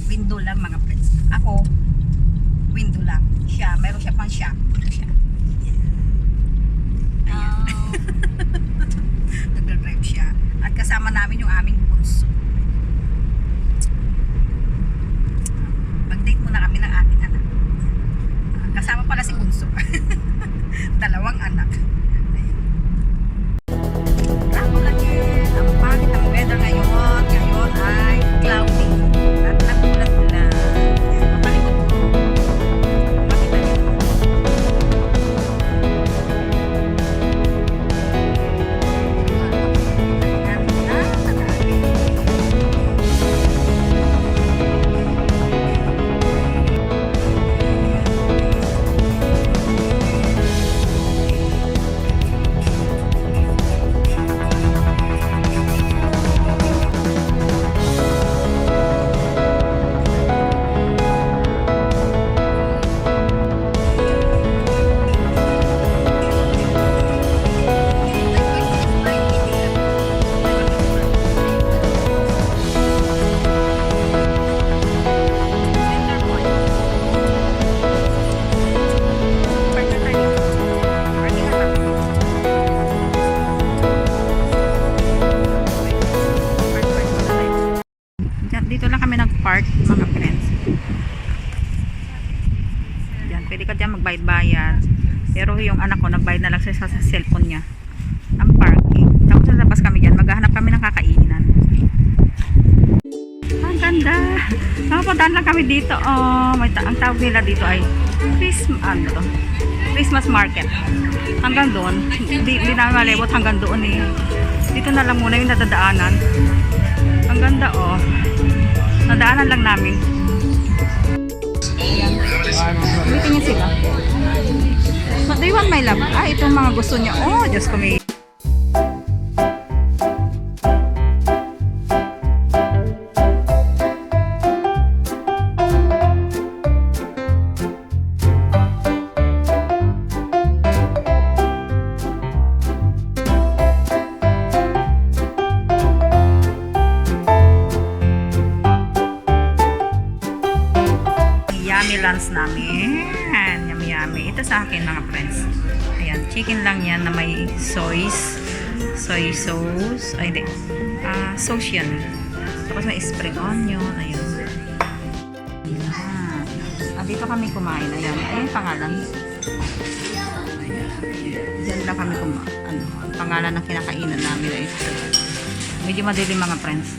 Window lang mga friends. Ako, window lang. Siya, meron siya pang shop. Ito siya. Ayan. Nagdadrive siya. At kasama namin yung aming bunso. Mag-date muna kami ng aking anak. Kasama pala si bunso. Dalawang anak. Ang pangit ang weather ngayon. Ngayon ay cloudy. At nagulat-ulan. Mapalikot ko. Makita niyo. Dito lang kami nag-park mga friends. Diyan, pwede ka dyan magbayad-bayad. Pero yung anak ko nagbayad na lang sa cellphone niya. Ang parking. Tapos sa labas kami dyan, maghahanap kami ng kakainan. Ang ganda. Nakapadaan lang kami dito. Oh, ang tawag nila dito ay Christmas market. Hanggang doon. Hindi namin malibot hanggang doon eh. Dito na lang muna yung nadadaanan. Ang ganda oh. Nadaanan lang namin. Ayan. Ulitin niya sila. What do you want, my love? Ah, itong mga gusto niya. Oh, Diyos ko may... Yummy lunch namin. Yummy yummy. Ito sa akin mga friends. Ayan, chicken lang yan na may soy sauce. Ay, hindi. Sauce yan. Tapos may spring onion. Ayan. Ayan. Dito kami kumain. Ayan. Ayan yung pangalan. Diyan lang kami kumain. Ang pangalan ng kinakainan namin ay ito. Medyo madilim mga friends.